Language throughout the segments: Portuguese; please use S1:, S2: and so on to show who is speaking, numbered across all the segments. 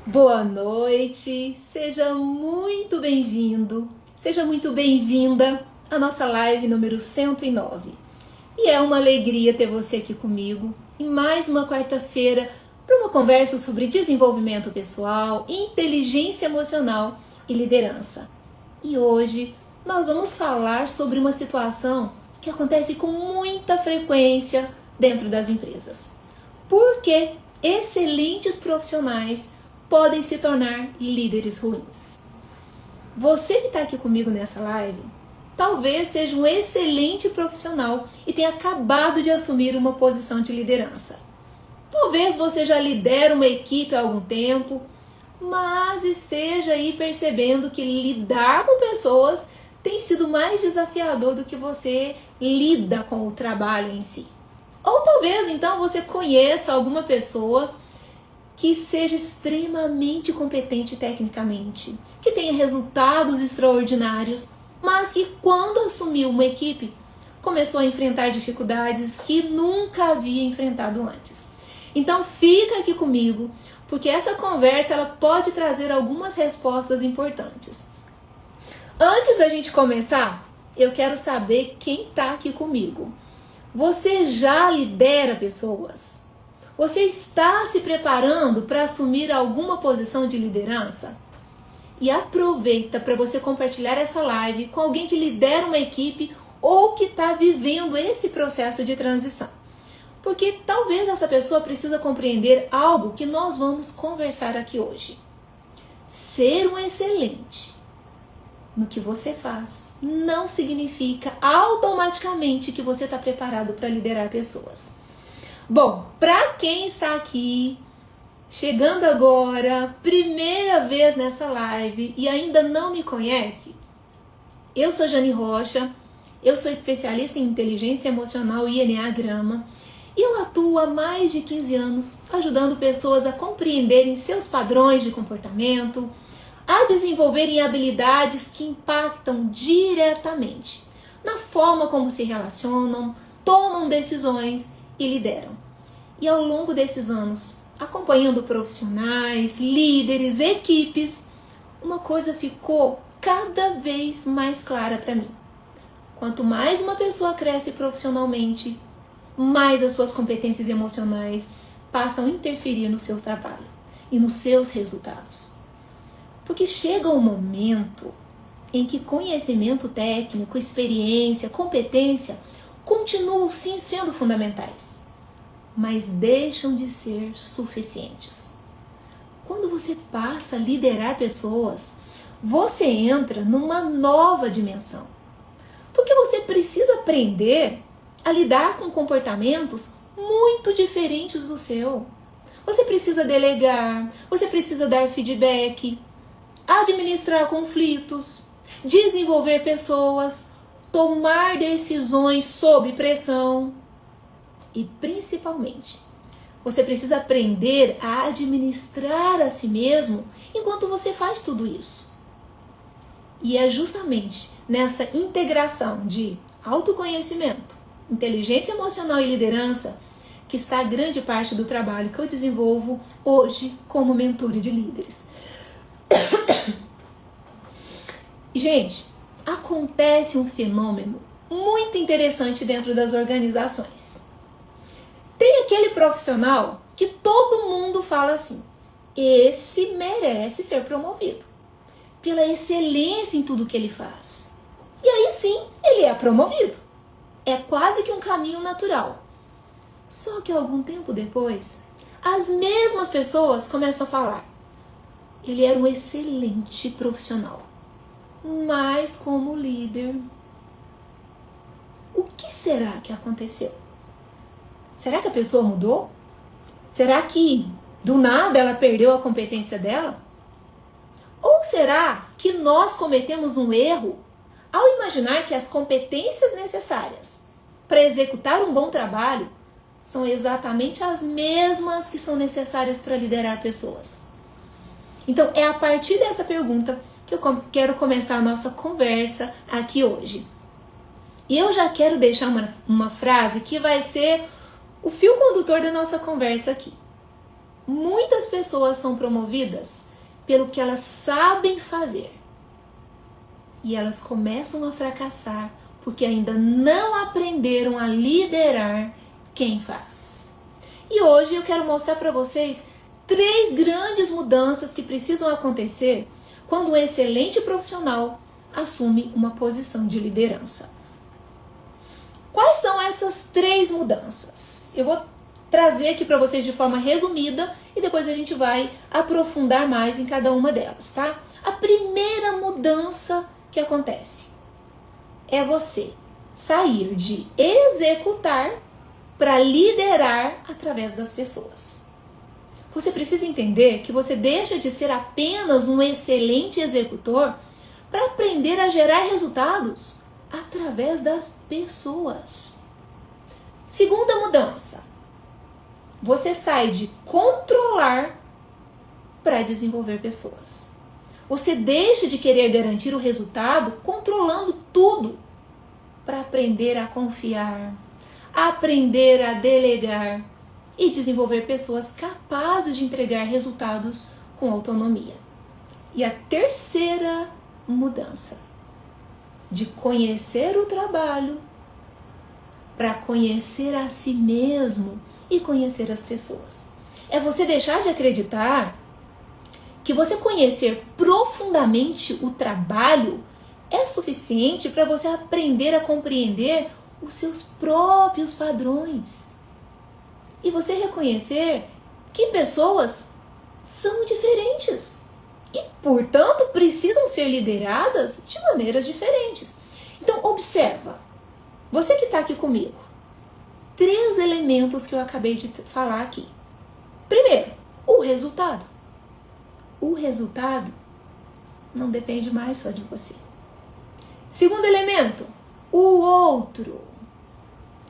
S1: Boa noite, seja muito bem-vindo, seja muito bem-vinda à nossa live número 109. E é uma alegria ter você aqui comigo em mais uma quarta-feira para uma conversa sobre desenvolvimento pessoal, inteligência emocional e liderança. E hoje nós vamos falar sobre uma situação que acontece com muita frequência dentro das empresas. Por que excelentes profissionais podem se tornar líderes ruins? Você que está aqui comigo nessa live, talvez seja um excelente profissional e tenha acabado de assumir uma posição de liderança. Talvez você já lidera uma equipe há algum tempo, mas esteja aí percebendo que lidar com pessoas tem sido mais desafiador do que você lida com o trabalho em si. Ou talvez então você conheça alguma pessoa que seja extremamente competente tecnicamente, que tenha resultados extraordinários, mas que quando assumiu uma equipe, começou a enfrentar dificuldades que nunca havia enfrentado antes. Então fica aqui comigo, porque essa conversa ela pode trazer algumas respostas importantes. Antes da gente começar, eu quero saber quem está aqui comigo. Você já lidera pessoas? Você está se preparando para assumir alguma posição de liderança? E aproveita para você compartilhar essa live com alguém que lidera uma equipe ou que está vivendo esse processo de transição. Porque talvez essa pessoa precisa compreender algo que nós vamos conversar aqui hoje. Ser um excelente no que você faz não significa automaticamente que você está preparado para liderar pessoas. Bom, para quem está aqui, chegando agora, primeira vez nessa live e ainda não me conhece, eu sou Jane Rocha, eu sou especialista em inteligência emocional e Enneagrama e eu atuo há mais de 15 anos ajudando pessoas a compreenderem seus padrões de comportamento, a desenvolverem habilidades que impactam diretamente na forma como se relacionam, tomam decisões e lideram. E ao longo desses anos, acompanhando profissionais, líderes, equipes, uma coisa ficou cada vez mais clara para mim. Quanto mais uma pessoa cresce profissionalmente, mais as suas competências emocionais passam a interferir no seu trabalho e nos seus resultados. Porque chega um momento em que conhecimento técnico, experiência, competência continuam sim sendo fundamentais, mas deixam de ser suficientes. Quando você passa a liderar pessoas, você entra numa nova dimensão. Porque você precisa aprender a lidar com comportamentos muito diferentes do seu. Você precisa delegar, você precisa dar feedback, administrar conflitos, desenvolver pessoas, tomar decisões sob pressão e, principalmente, você precisa aprender a administrar a si mesmo enquanto você faz tudo isso. E é justamente nessa integração de autoconhecimento, inteligência emocional e liderança que está a grande parte do trabalho que eu desenvolvo hoje como mentora de líderes. Gente, acontece um fenômeno muito interessante dentro das organizações. Tem aquele profissional que todo mundo fala assim: esse merece ser promovido pela excelência em tudo que ele faz. E aí sim, ele é promovido. É quase que um caminho natural. Só que algum tempo depois, as mesmas pessoas começam a falar: ele era um excelente profissional, mas como líder, o que será que aconteceu? Será que a pessoa mudou? Será que do nada ela perdeu a competência dela? Ou será que nós cometemos um erro ao imaginar que as competências necessárias para executar um bom trabalho são exatamente as mesmas que são necessárias para liderar pessoas? Então é a partir dessa pergunta que eu quero começar a nossa conversa aqui hoje. E eu já quero deixar uma frase que vai ser o fio condutor da nossa conversa aqui. muitas pessoas são promovidas pelo que elas sabem fazer. E elas começam a fracassar porque ainda não aprenderam a liderar quem faz. E hoje eu quero mostrar para vocês 3 grandes mudanças que precisam acontecer quando um excelente profissional assume uma posição de liderança. Quais são essas 3 mudanças? Eu vou trazer aqui para vocês de forma resumida e depois a gente vai aprofundar mais em cada uma delas, tá? A primeira mudança que acontece é você sair de executar para liderar através das pessoas. Você precisa entender que você deixa de ser apenas um excelente executor para aprender a gerar resultados através das pessoas. Segunda mudança, você sai de controlar para desenvolver pessoas. Você deixa de querer garantir o resultado controlando tudo para aprender a confiar, aprender a delegar e desenvolver pessoas capazes de entregar resultados com autonomia. E a terceira mudança, de conhecer o trabalho para conhecer a si mesmo e conhecer as pessoas. É você deixar de acreditar que você conhecer profundamente o trabalho é suficiente para você aprender a compreender os seus próprios padrões. E você reconhecer que pessoas são diferentes e, portanto, precisam ser lideradas de maneiras diferentes. Então, observa, você que está aqui comigo, 3 elementos que eu acabei de falar aqui. Primeiro, o resultado. O resultado não depende mais só de você. Segundo elemento, o outro.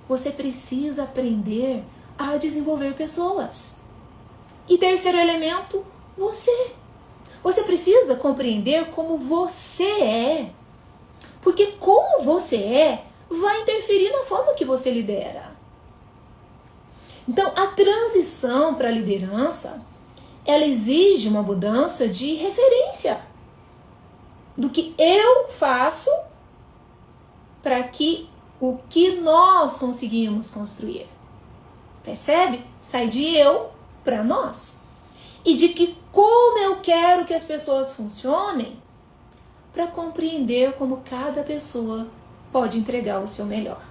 S1: Você precisa aprender a desenvolver pessoas. E terceiro elemento, você. Você precisa compreender como você é. Porque como você é, vai interferir na forma que você lidera. Então, a transição para a liderança, ela exige uma mudança de referência. Do que eu faço para que o que nós conseguimos construir. Percebe? Sai de eu para nós. E de que como eu quero que as pessoas funcionem para compreender como cada pessoa pode entregar o seu melhor.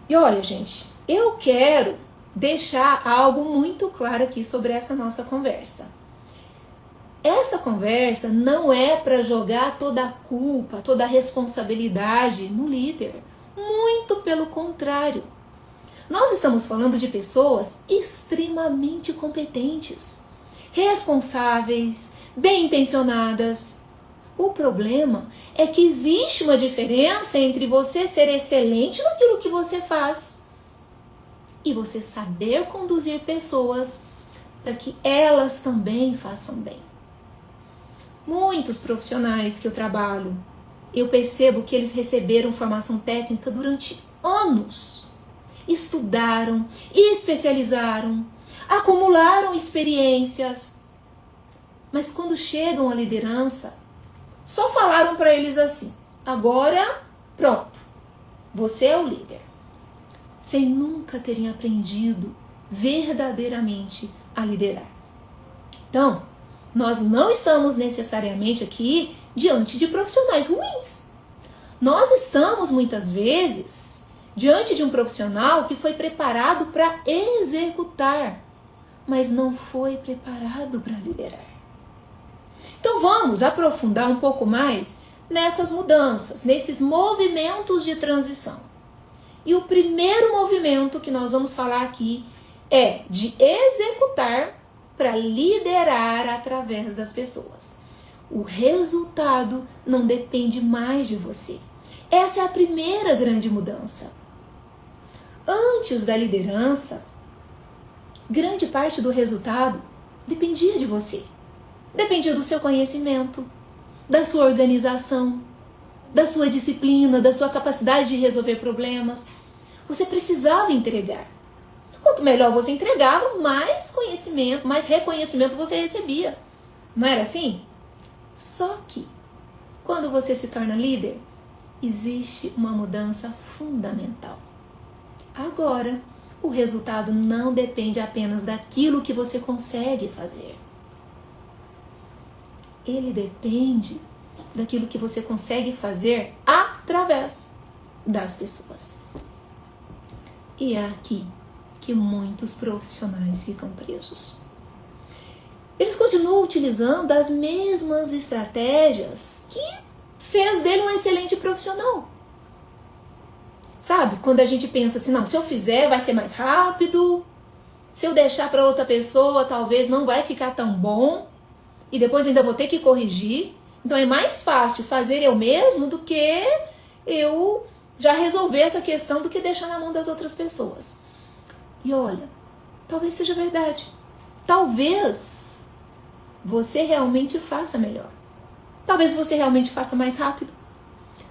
S1: E olha, gente, eu quero deixar algo muito claro aqui sobre essa nossa conversa. Essa conversa não é para jogar toda a culpa, toda a responsabilidade no líder. Muito pelo contrário. Nós estamos falando de pessoas extremamente competentes, responsáveis, bem-intencionadas. O problema é que existe uma diferença entre você ser excelente naquilo que você faz e você saber conduzir pessoas para que elas também façam bem. Muitos profissionais que eu trabalho, eu percebo que eles receberam formação técnica durante anos. Estudaram, especializaram, acumularam experiências. Mas quando chegam à liderança, só falaram para eles assim: agora, pronto, você é o líder. Sem nunca terem aprendido verdadeiramente a liderar. Então, nós não estamos necessariamente aqui diante de profissionais ruins. Nós estamos, muitas vezes, diante de um profissional que foi preparado para executar, mas não foi preparado para liderar. Então vamos aprofundar um pouco mais nessas mudanças, nesses movimentos de transição. E o primeiro movimento que nós vamos falar aqui é de executar para liderar através das pessoas. O resultado não depende mais de você. Essa é a primeira grande mudança. Antes da liderança, grande parte do resultado dependia de você. Dependia do seu conhecimento, da sua organização, da sua disciplina, da sua capacidade de resolver problemas. Você precisava entregar. Quanto melhor você entregava, mais conhecimento, mais reconhecimento você recebia. Não era assim? Só que, quando você se torna líder, existe uma mudança fundamental. Agora, o resultado não depende apenas daquilo que você consegue fazer. Ele depende daquilo que você consegue fazer através das pessoas. E é aqui que muitos profissionais ficam presos. Eles continuam utilizando as mesmas estratégias que fez dele um excelente profissional. Sabe? Quando a gente pensa assim, não, se eu fizer vai ser mais rápido, se eu deixar para outra pessoa talvez não vai ficar tão bom, e depois ainda vou ter que corrigir. Então é mais fácil fazer eu mesmo do que eu já resolver essa questão do que deixar na mão das outras pessoas. E olha, talvez seja verdade. Talvez você realmente faça melhor. Talvez você realmente faça mais rápido.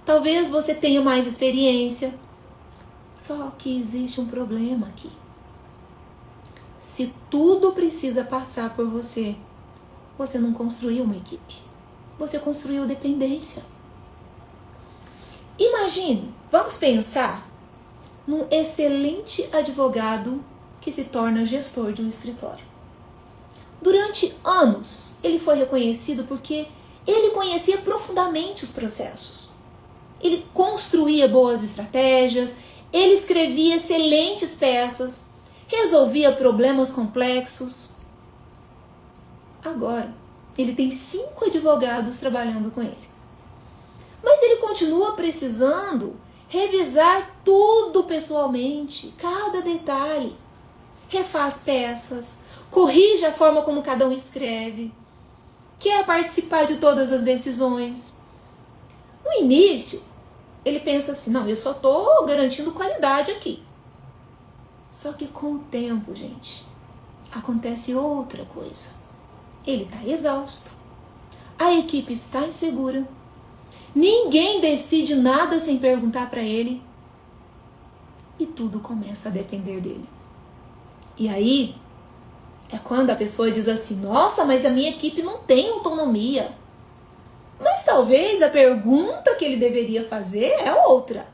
S1: Talvez você tenha mais experiência. Só que existe um problema aqui. Se tudo precisa passar por você, você não construiu uma equipe. Você construiu dependência. Imagine, vamos pensar num excelente advogado que se torna gestor de um escritório. Durante anos, ele foi reconhecido porque ele conhecia profundamente os processos. Ele construía boas estratégias, ele escrevia excelentes peças, resolvia problemas complexos. Agora, ele tem 5 advogados trabalhando com ele. Mas ele continua precisando revisar tudo pessoalmente, cada detalhe. Refaz peças, corrige a forma como cada um escreve, quer participar de todas as decisões. No início, ele pensa assim, não, eu só estou garantindo qualidade aqui. Só que com o tempo, gente, acontece outra coisa. Ele está exausto, a equipe está insegura, ninguém decide nada sem perguntar para ele e tudo começa a depender dele. E aí é quando a pessoa diz assim, nossa, mas a minha equipe não tem autonomia. Mas talvez a pergunta que ele deveria fazer é outra.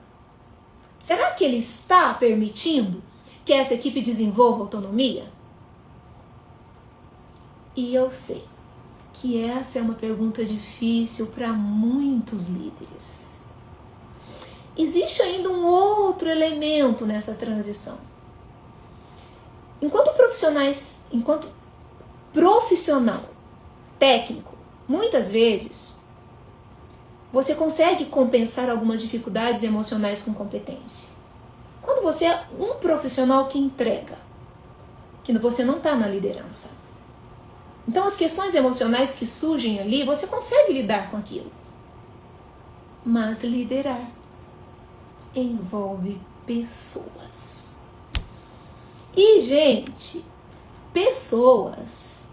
S1: Será que ele está permitindo que essa equipe desenvolva autonomia? E eu sei que essa é uma pergunta difícil para muitos líderes. Existe ainda um outro elemento nessa transição. Enquanto profissional técnico, muitas vezes você consegue compensar algumas dificuldades emocionais com competência. Quando você é um profissional que entrega, que você não está na liderança. Então as questões emocionais que surgem ali, você consegue lidar com aquilo. Mas liderar envolve pessoas. E, gente, pessoas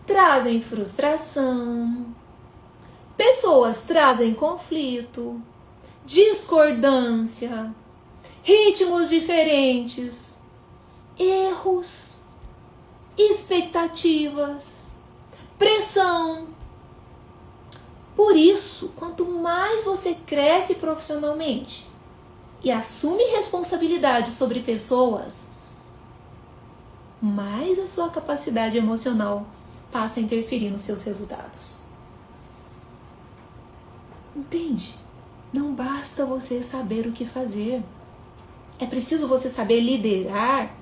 S1: trazem frustração, pessoas trazem conflito, discordância, ritmos diferentes, erros, expectativas, pressão. Por isso, quanto mais você cresce profissionalmente e assume responsabilidade sobre pessoas, mais a sua capacidade emocional passa a interferir nos seus resultados. Entende? Não basta você saber o que fazer. É preciso você saber lidar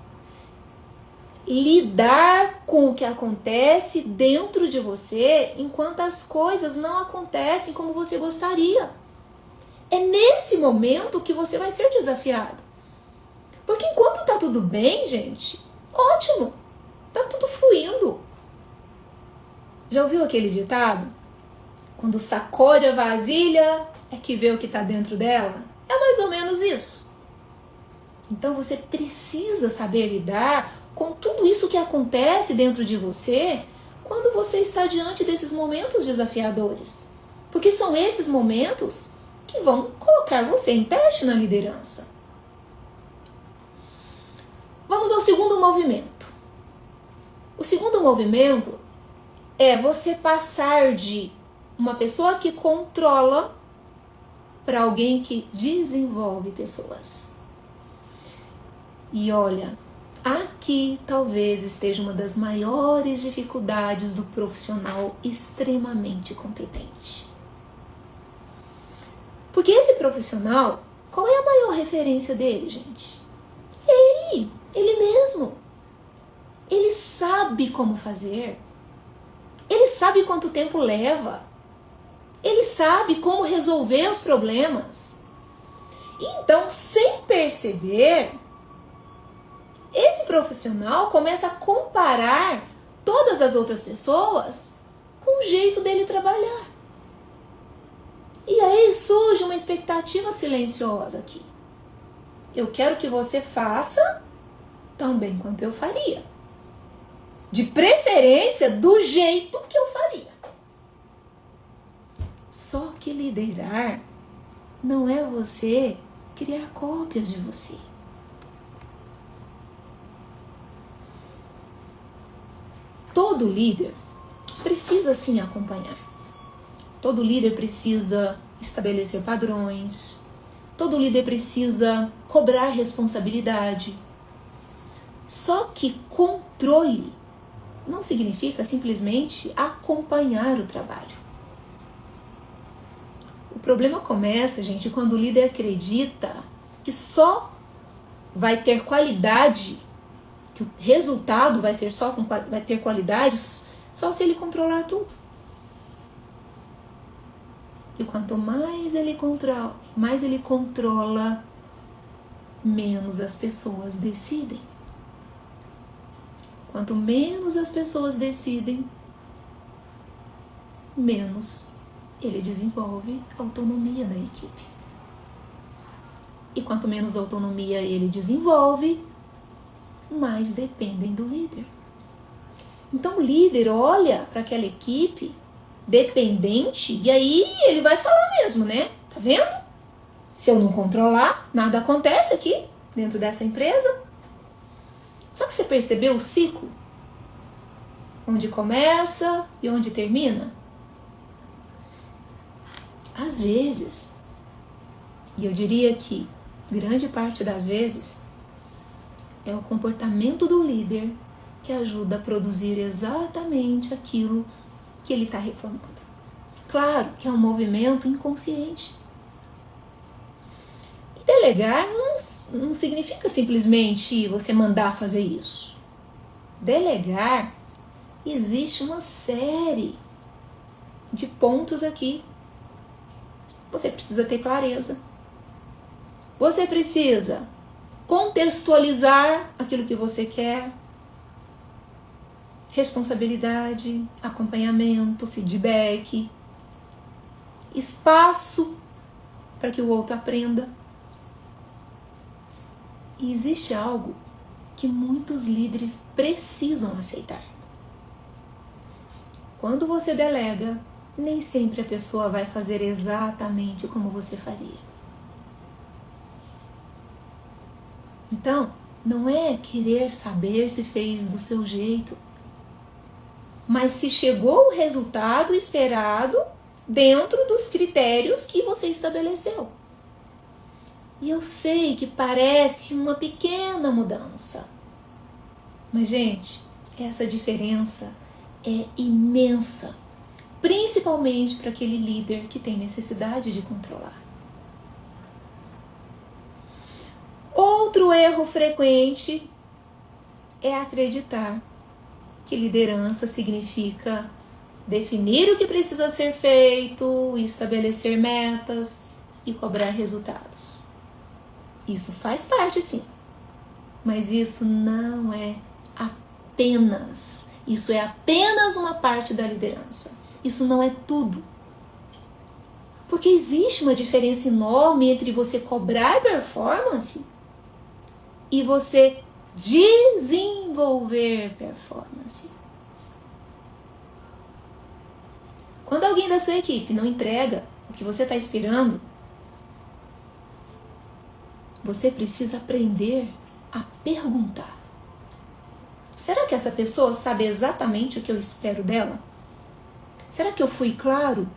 S1: com o que acontece dentro de você enquanto as coisas não acontecem como você gostaria. É nesse momento que você vai ser desafiado. Porque enquanto tá tudo bem, gente, ótimo, tá tudo fluindo. Já ouviu aquele ditado? Quando sacode a vasilha é que vê o que tá dentro dela? É mais ou menos isso. Então você precisa saber lidar com tudo isso que acontece dentro de você quando você está diante desses momentos desafiadores. Porque são esses momentos que vão colocar você em teste na liderança. Vamos ao segundo movimento. O segundo movimento é você passar de uma pessoa que controla para alguém que desenvolve pessoas. E olha, aqui talvez esteja uma das maiores dificuldades do profissional extremamente competente. Porque esse profissional, qual é a maior referência dele, gente? Ele mesmo. Ele sabe como fazer. Ele sabe quanto tempo leva. Ele sabe como resolver os problemas. Então, sem perceber, esse profissional começa a comparar todas as outras pessoas com o jeito dele trabalhar. E aí surge uma expectativa silenciosa aqui. Eu quero que você faça tão bem quanto eu faria. De preferência, do jeito que eu faria. Só que liderar não é você criar cópias de você. Todo líder precisa sim acompanhar. Todo líder precisa estabelecer padrões. Todo líder precisa cobrar responsabilidade. Só que controle não significa simplesmente acompanhar o trabalho. O problema começa, gente, quando o líder acredita que só vai ter qualidade, que o resultado vai ter qualidade só se ele controlar tudo. E quanto mais ele controla, menos as pessoas decidem. Quanto menos as pessoas decidem, menos ele desenvolve autonomia na equipe. E quanto menos autonomia ele desenvolve, mais dependem do líder. Então o líder olha para aquela equipe dependente e aí ele vai falar mesmo, né? Tá vendo? Se eu não controlar, nada acontece aqui dentro dessa empresa. Só que você percebeu o ciclo? Onde começa e onde termina? Às vezes, e eu diria que grande parte das vezes, é o comportamento do líder que ajuda a produzir exatamente aquilo que ele está reclamando. Claro que é um movimento inconsciente. E delegar não significa simplesmente você mandar fazer isso. Delegar, existe uma série de pontos aqui. Você precisa ter clareza. Você precisa contextualizar aquilo que você quer. Responsabilidade, acompanhamento, feedback, espaço para que o outro aprenda. E existe algo que muitos líderes precisam aceitar. Quando você delega, nem sempre a pessoa vai fazer exatamente como você faria. Então, não é querer saber se fez do seu jeito, mas se chegou o resultado esperado dentro dos critérios que você estabeleceu. E eu sei que parece uma pequena mudança, mas, gente, essa diferença é imensa, principalmente para aquele líder que tem necessidade de controlar. Outro erro frequente é acreditar que liderança significa definir o que precisa ser feito, estabelecer metas e cobrar resultados. Isso faz parte, sim, mas isso não é apenas. Isso é apenas uma parte da liderança. Isso não é tudo. Porque existe uma diferença enorme entre você cobrar performance e você desenvolver performance. Quando alguém da sua equipe não entrega o que você está esperando, você precisa aprender a perguntar. será que essa pessoa sabe exatamente o que eu espero dela? Será que eu fui claro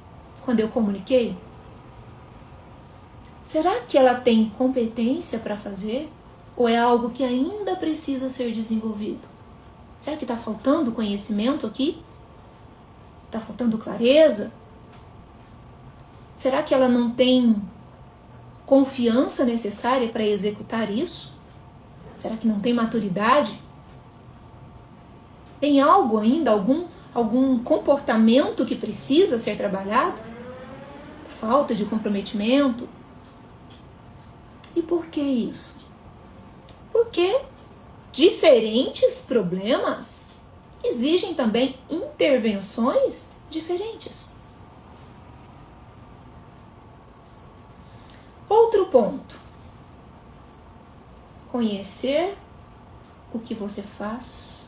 S1: quando eu comuniquei? Será que ela tem competência para fazer? Ou é algo que ainda precisa ser desenvolvido? Será que está faltando conhecimento aqui? Está faltando clareza? Será que ela não tem confiança necessária para executar isso? Será que não tem maturidade? Tem algo ainda, algum comportamento que precisa ser trabalhado? Falta de comprometimento? E por que isso? Porque diferentes problemas exigem também intervenções diferentes. Outro ponto. Conhecer o que você faz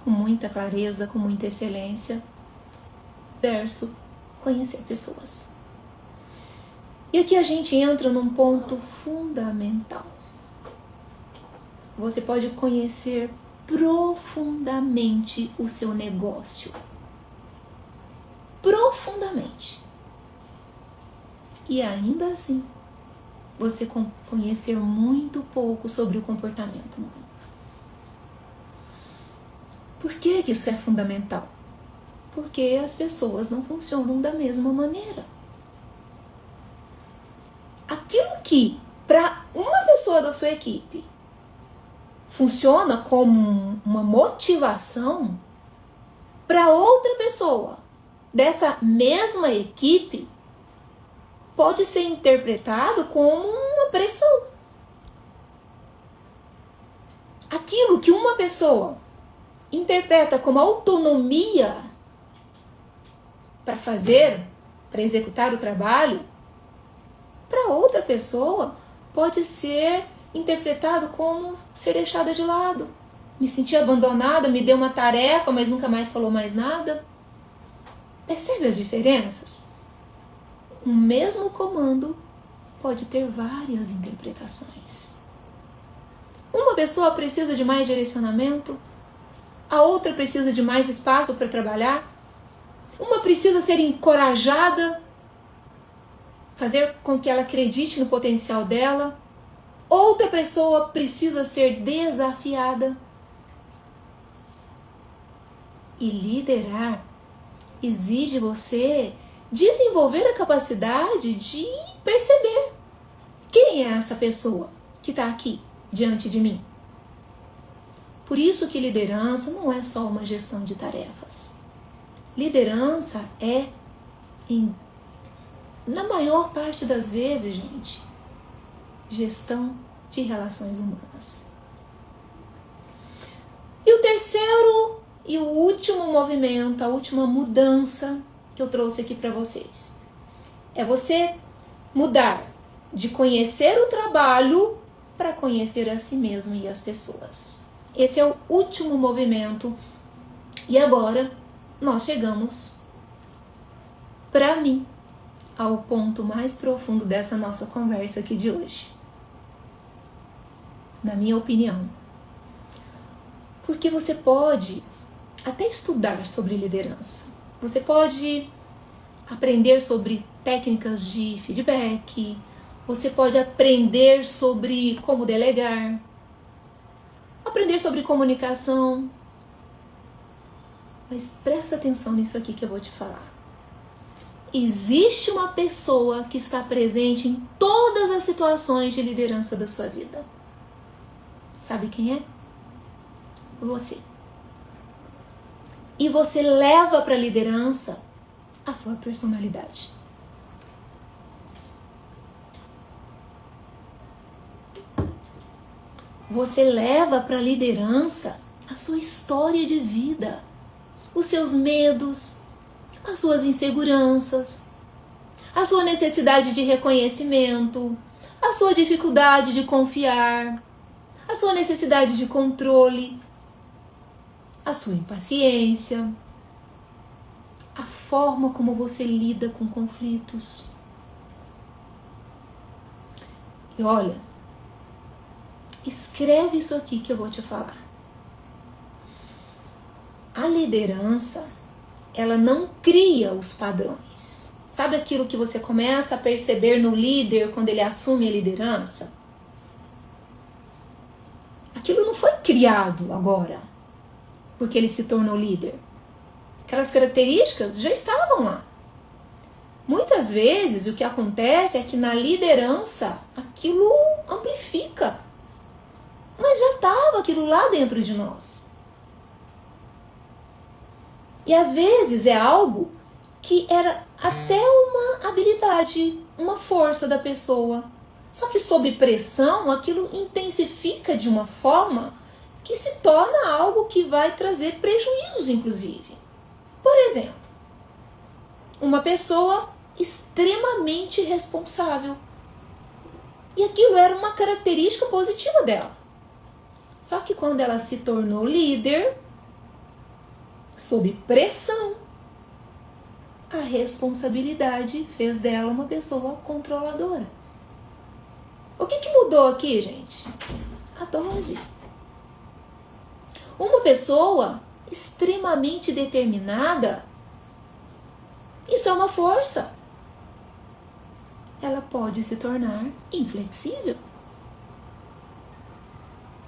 S1: com muita clareza, com muita excelência, versus conhecer pessoas. E aqui a gente entra num ponto fundamental. Você pode conhecer profundamente o seu negócio. Profundamente. E ainda assim, você conhecer muito pouco sobre o comportamento humano. Por que isso é fundamental? Porque as pessoas não funcionam da mesma maneira. Aquilo que, para uma pessoa da sua equipe, funciona como uma motivação, para outra pessoa dessa mesma equipe, pode ser interpretado como uma pressão. Aquilo que uma pessoa interpreta como autonomia para fazer, para executar o trabalho, para outra pessoa pode ser interpretado como ser deixada de lado. Me senti abandonada, me deu uma tarefa, mas nunca mais falou mais nada. Percebe as diferenças? O mesmo comando pode ter várias interpretações. Uma pessoa precisa de mais direcionamento, a outra precisa de mais espaço para trabalhar, uma precisa ser encorajada, fazer com que ela acredite no potencial dela, outra pessoa precisa ser desafiada. E liderar exige você desenvolver a capacidade de perceber quem é essa pessoa que está aqui diante de mim. Por isso que liderança não é só uma gestão de tarefas. Liderança é, na maior parte das vezes, gente, gestão de relações humanas. E o terceiro e o último movimento, a última mudança que eu trouxe aqui para vocês, é você mudar de conhecer o trabalho para conhecer a si mesmo e as pessoas. Esse é o último movimento. E agora nós chegamos, para mim, ao ponto mais profundo dessa nossa conversa aqui de hoje. Na minha opinião. Porque você pode até estudar sobre liderança. Você pode aprender sobre técnicas de feedback. Você pode aprender sobre como delegar. Aprender sobre comunicação. Mas presta atenção nisso aqui que eu vou te falar. Existe uma pessoa que está presente em todas as situações de liderança da sua vida. Sabe quem é? Você. E você leva para a liderança a sua personalidade. Você leva para a liderança a sua história de vida, os seus medos, as suas inseguranças, a sua necessidade de reconhecimento, a sua dificuldade de confiar, a sua necessidade de controle, a sua impaciência, a forma como você lida com conflitos. E olha, escreve isso aqui que eu vou te falar. A liderança, ela não cria os padrões. Sabe aquilo que você começa a perceber no líder quando ele assume a liderança? Aquilo não foi criado agora, porque ele se tornou líder. Aquelas características já estavam lá. Muitas vezes o que acontece é que na liderança aquilo amplifica. Mas já estava aquilo lá dentro de nós. E às vezes é algo que era até uma habilidade, uma força da pessoa. Só que sob pressão aquilo intensifica de uma forma que se torna algo que vai trazer prejuízos, inclusive. Por exemplo, uma pessoa extremamente responsável. E aquilo era uma característica positiva dela. Só que quando ela se tornou líder, sob pressão, a responsabilidade fez dela uma pessoa controladora. O que mudou aqui, gente? A dose. Uma pessoa extremamente determinada, isso é uma força. Ela pode se tornar inflexível.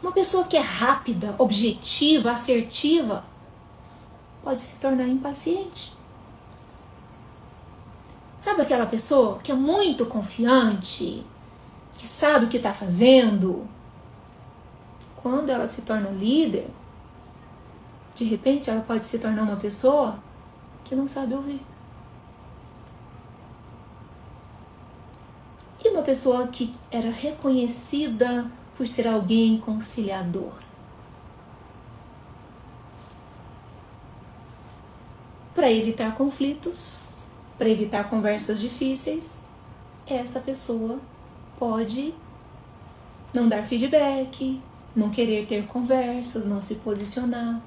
S1: Uma pessoa que é rápida, objetiva, assertiva, pode se tornar impaciente. Sabe aquela pessoa que é muito confiante, que sabe o que está fazendo? Quando ela se torna líder, de repente ela pode se tornar uma pessoa que não sabe ouvir. E uma pessoa que era reconhecida por ser alguém conciliador. Para evitar conflitos, para evitar conversas difíceis, essa pessoa pode não dar feedback, não querer ter conversas, não se posicionar.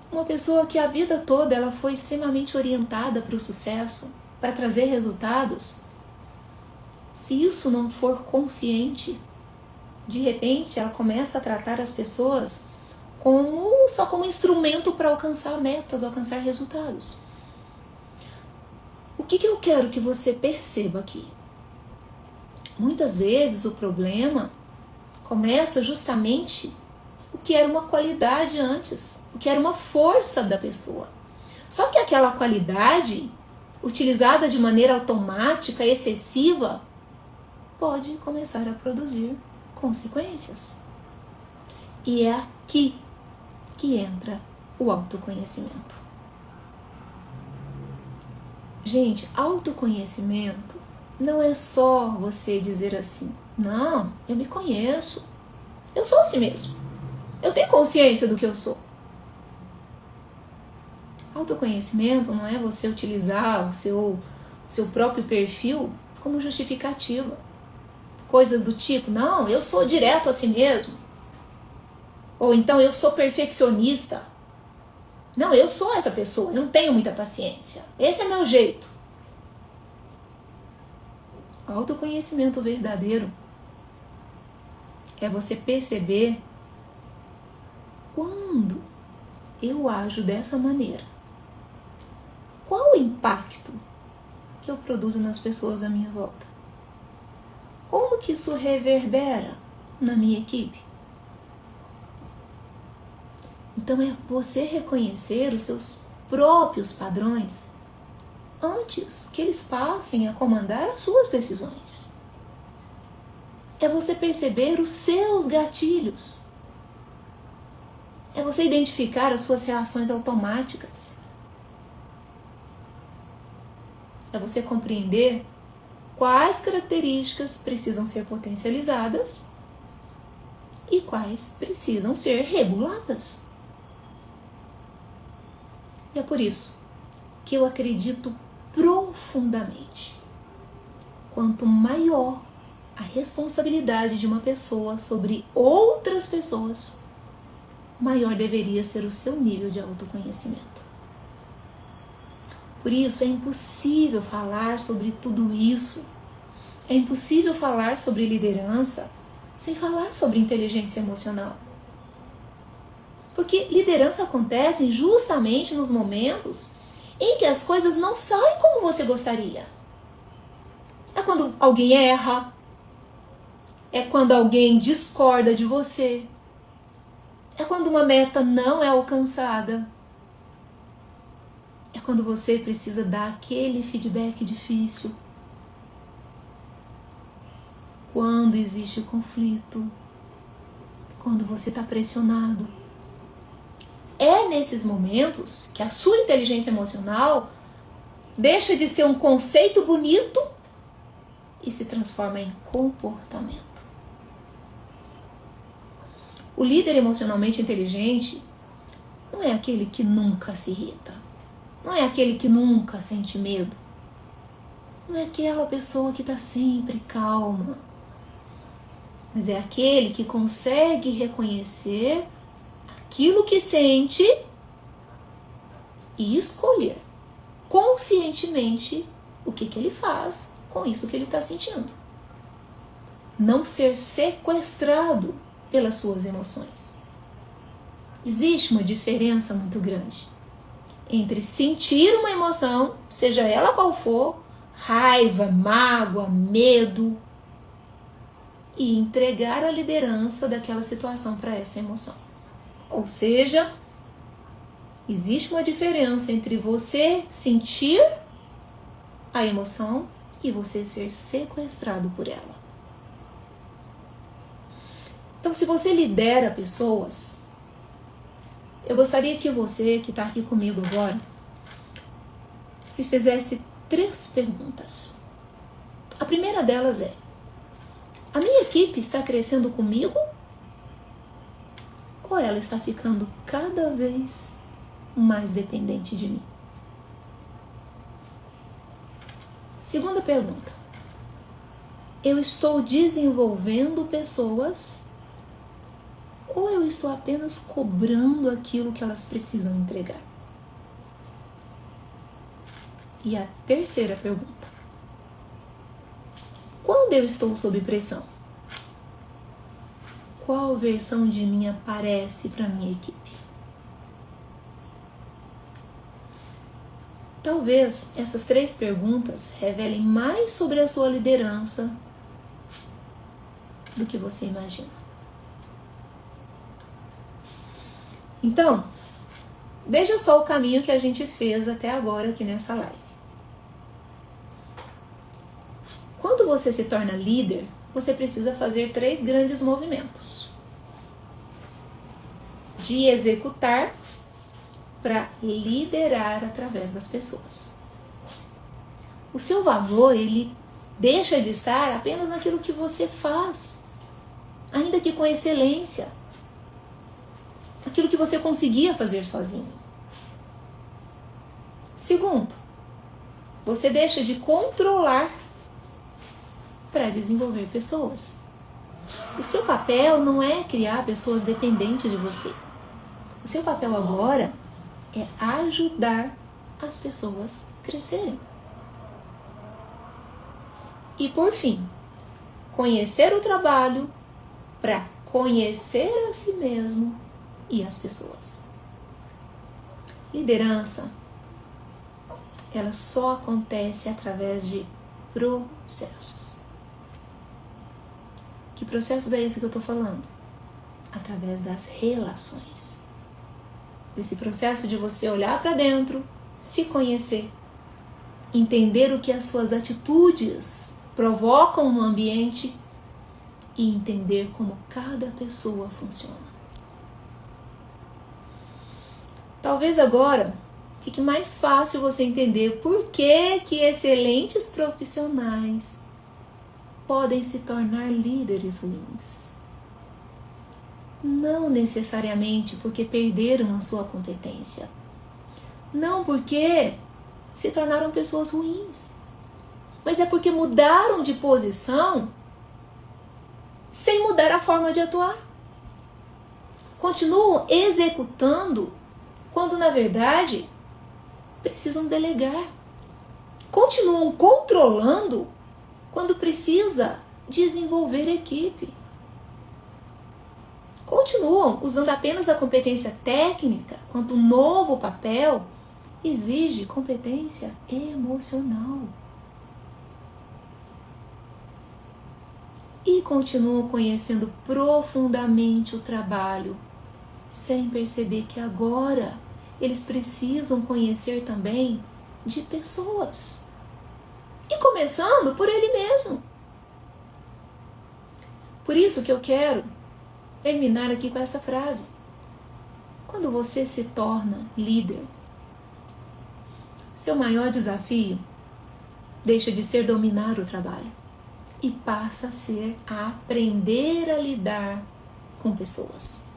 S1: Uma pessoa que a vida toda ela foi extremamente orientada para o sucesso, para trazer resultados, se isso não for consciente, de repente ela começa a tratar as pessoas só como instrumento para alcançar metas, alcançar resultados. O que eu quero que você perceba aqui? Muitas vezes o problema começa justamente o que era uma qualidade antes, o que era uma força da pessoa. Só que aquela qualidade, utilizada de maneira automática, excessiva, pode começar a produzir consequências. E é aqui que entra o autoconhecimento. Gente, autoconhecimento não é só você dizer assim, não, eu me conheço, eu sou assim mesmo, eu tenho consciência do que eu sou. Autoconhecimento não é você utilizar o seu próprio perfil como justificativa. Coisas do tipo, não, eu sou direto a si mesmo. Ou então, eu sou perfeccionista. Não, eu sou essa pessoa, eu não tenho muita paciência. Esse é meu jeito. Autoconhecimento verdadeiro é você perceber quando eu ajo dessa maneira. Qual o impacto que eu produzo nas pessoas à minha volta? Como que isso reverbera na minha equipe? Então é você reconhecer os seus próprios padrões antes que eles passem a comandar as suas decisões. É você perceber os seus gatilhos. É você identificar as suas reações automáticas. É você compreender quais características precisam ser potencializadas e quais precisam ser reguladas. E é por isso que eu acredito profundamente. Quanto maior a responsabilidade de uma pessoa sobre outras pessoas, maior deveria ser o seu nível de autoconhecimento. Por isso é impossível falar sobre tudo isso. É impossível falar sobre liderança sem falar sobre inteligência emocional. Porque liderança acontece justamente nos momentos em que as coisas não saem como você gostaria. É quando alguém erra, é quando alguém discorda de você, é quando uma meta não é alcançada, é quando você precisa dar aquele feedback difícil, quando existe conflito, quando você está pressionado. É nesses momentos que a sua inteligência emocional deixa de ser um conceito bonito e se transforma em comportamento. O líder emocionalmente inteligente não é aquele que nunca se irrita, não é aquele que nunca sente medo, não é aquela pessoa que está sempre calma, mas é aquele que consegue reconhecer aquilo que sente e escolher conscientemente o que ele faz com isso que ele está sentindo. Não ser sequestrado pelas suas emoções. Existe uma diferença muito grande entre sentir uma emoção, seja ela qual for, raiva, mágoa, medo, e entregar a liderança daquela situação para essa emoção. Ou seja, existe uma diferença entre você sentir a emoção e você ser sequestrado por ela. Então, se você lidera pessoas, eu gostaria que você, que está aqui comigo agora, se fizesse 3 perguntas. A primeira delas é: a minha equipe está crescendo comigo? Ou ela está ficando cada vez mais dependente de mim? Segunda pergunta: eu estou desenvolvendo pessoas ou eu estou apenas cobrando aquilo que elas precisam entregar? E a terceira pergunta: quando eu estou sob pressão, qual versão de mim aparece para minha equipe? Talvez essas 3 perguntas revelem mais sobre a sua liderança do que você imagina. Então, veja só o caminho que a gente fez até agora aqui nessa live. Quando você se torna líder, você precisa fazer 3 grandes movimentos: de executar para liderar através das pessoas. O seu valor, ele deixa de estar apenas naquilo que você faz, ainda que com excelência, aquilo que você conseguia fazer sozinho. Segundo, você deixa de controlar para desenvolver pessoas. O seu papel não é criar pessoas dependentes de você. O seu papel agora é ajudar as pessoas a crescerem. E por fim, conhecer o trabalho para conhecer a si mesmo e as pessoas. Liderança, ela só acontece através de processos. Que processos é esse que eu estou falando? Através das relações. Desse processo de você olhar para dentro, se conhecer, entender o que as suas atitudes provocam no ambiente e entender como cada pessoa funciona. Talvez agora fique mais fácil você entender por que excelentes profissionais podem se tornar líderes ruins. Não necessariamente porque perderam a sua competência. Não porque se tornaram pessoas ruins. Mas é porque mudaram de posição sem mudar a forma de atuar. Continuam executando quando, na verdade, precisam delegar. Continuam controlando quando precisa desenvolver equipe. continuam usando apenas a competência técnica, quanto o novo papel exige competência emocional. E continuam conhecendo profundamente o trabalho, sem perceber que agora eles precisam conhecer também de pessoas. E começando por ele mesmo. Por isso que eu quero terminar aqui com essa frase. Quando você se torna líder, seu maior desafio deixa de ser dominar o trabalho e passa a ser aprender a lidar com pessoas,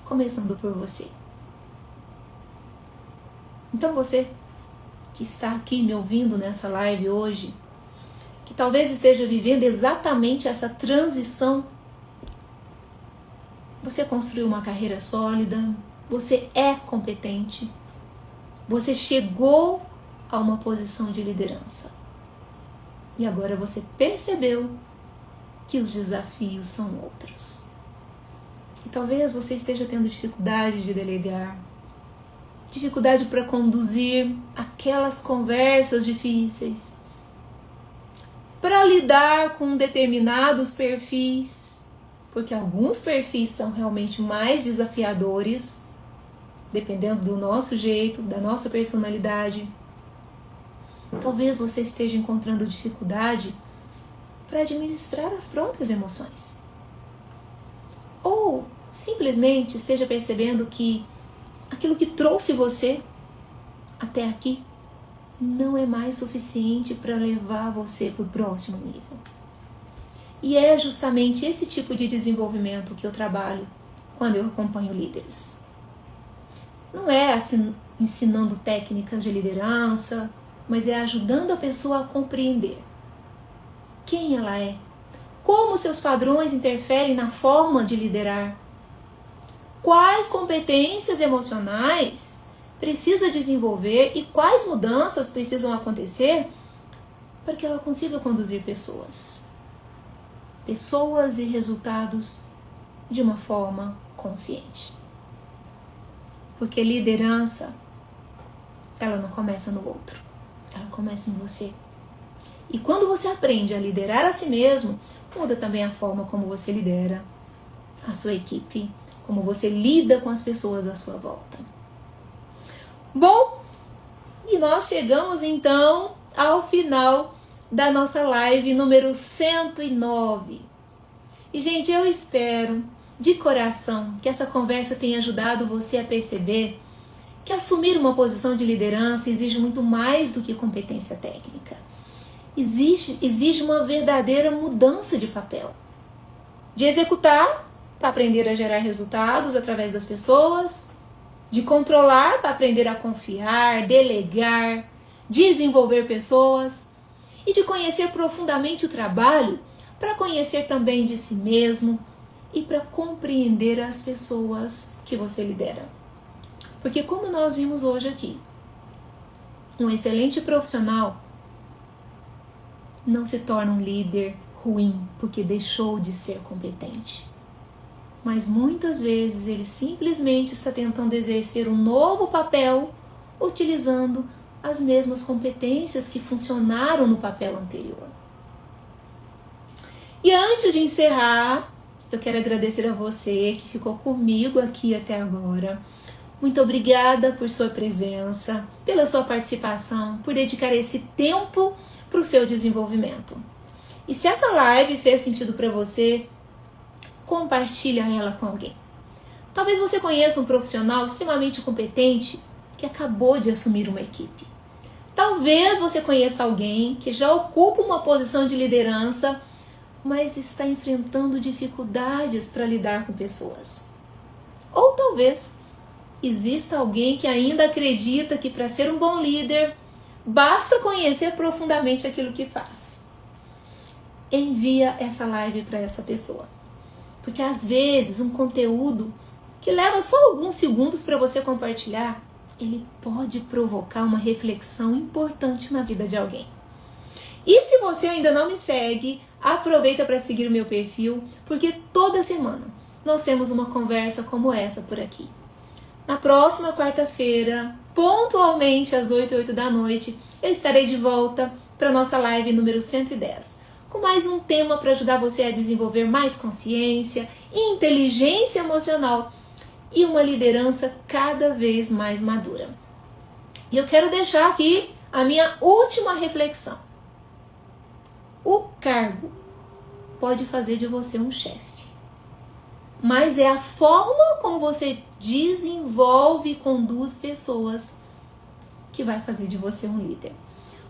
S1: começando por você. Então você que está aqui me ouvindo nessa live hoje, que talvez esteja vivendo exatamente essa transição, você construiu uma carreira sólida, você é competente, você chegou a uma posição de liderança. E agora você percebeu que os desafios são outros. E talvez você esteja tendo dificuldade de delegar, dificuldade para conduzir aquelas conversas difíceis, para lidar com determinados perfis, porque alguns perfis são realmente mais desafiadores, dependendo do nosso jeito, da nossa personalidade. Talvez você esteja encontrando dificuldade para administrar as próprias emoções. Ou simplesmente esteja percebendo que aquilo que trouxe você até aqui não é mais suficiente para levar você para o próximo nível. E é justamente esse tipo de desenvolvimento que eu trabalho quando eu acompanho líderes. Não é assim, ensinando técnicas de liderança, mas é ajudando a pessoa a compreender quem ela é, como seus padrões interferem na forma de liderar, quais competências emocionais precisa desenvolver e quais mudanças precisam acontecer para que ela consiga conduzir pessoas e resultados de uma forma consciente. Porque liderança, ela não começa no outro, ela começa em você. E quando você aprende a liderar a si mesmo, muda também a forma como você lidera a sua equipe, como você lida com as pessoas à sua volta. Bom, e nós chegamos então ao final da nossa live número 109. E, gente, eu espero de coração que essa conversa tenha ajudado você a perceber que assumir uma posição de liderança exige muito mais do que competência técnica. Exige uma verdadeira mudança de papel. De executar para aprender a gerar resultados através das pessoas, de controlar para aprender a confiar, delegar, desenvolver pessoas e de conhecer profundamente o trabalho para conhecer também de si mesmo e para compreender as pessoas que você lidera. Porque como nós vimos hoje aqui, um excelente profissional não se torna um líder ruim porque deixou de ser competente. Mas muitas vezes ele simplesmente está tentando exercer um novo papel utilizando as mesmas competências que funcionaram no papel anterior. E antes de encerrar, eu quero agradecer a você que ficou comigo aqui até agora. Muito obrigada por sua presença, pela sua participação, por dedicar esse tempo para o seu desenvolvimento. E se essa live fez sentido para você, compartilha ela com alguém. Talvez você conheça um profissional extremamente competente que acabou de assumir uma equipe. Talvez você conheça alguém que já ocupa uma posição de liderança, mas está enfrentando dificuldades para lidar com pessoas. Ou talvez exista alguém que ainda acredita que para ser um bom líder, basta conhecer profundamente aquilo que faz. Envia essa live para essa pessoa. Porque às vezes um conteúdo que leva só alguns segundos para você compartilhar, ele pode provocar uma reflexão importante na vida de alguém. E se você ainda não me segue, aproveita para seguir o meu perfil, porque toda semana nós temos uma conversa como essa por aqui. Na próxima quarta-feira, pontualmente às 8 da noite, eu estarei de volta para a nossa live número 110, com mais um tema para ajudar você a desenvolver mais consciência, inteligência emocional e uma liderança cada vez mais madura. E eu quero deixar aqui a minha última reflexão. O cargo pode fazer de você um chefe, mas é a forma como você desenvolve e conduz pessoas que vai fazer de você um líder.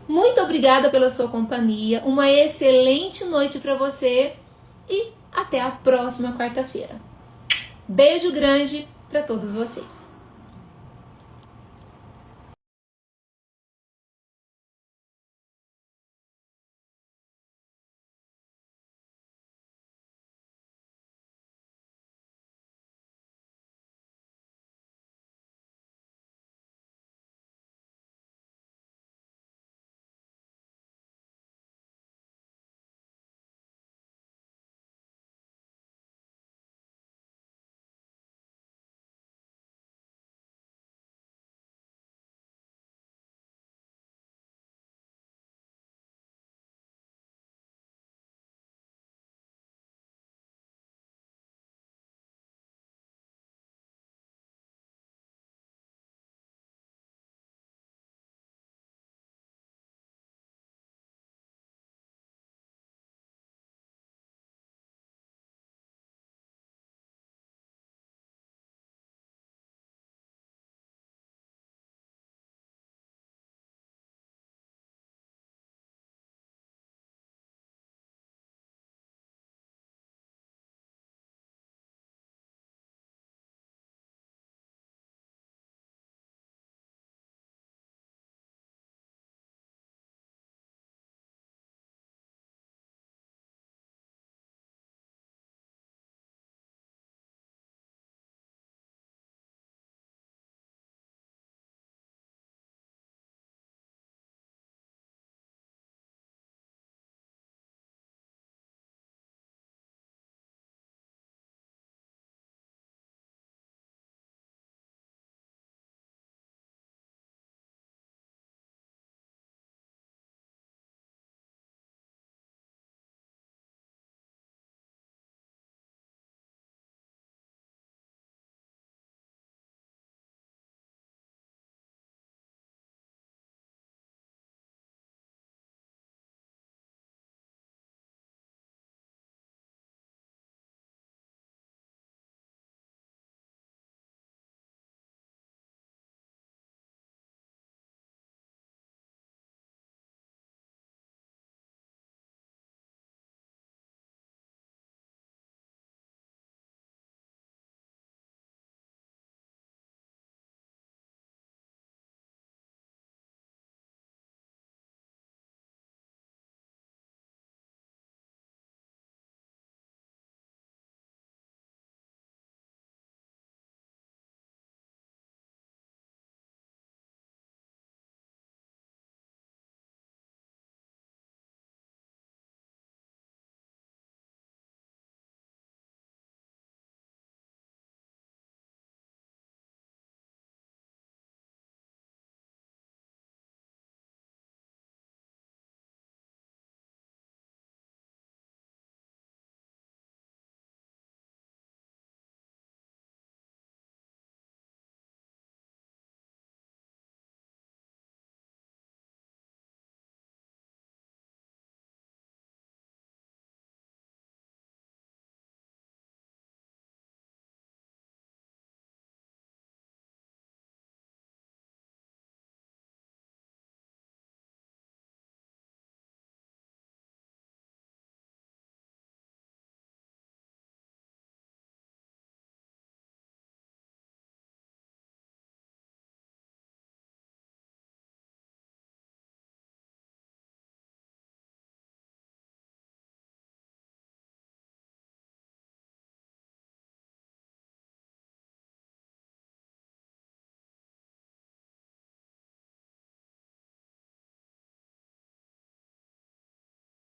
S1: Muito obrigada pela sua companhia, uma excelente noite para você e até a próxima quarta-feira. Beijo grande para todos vocês.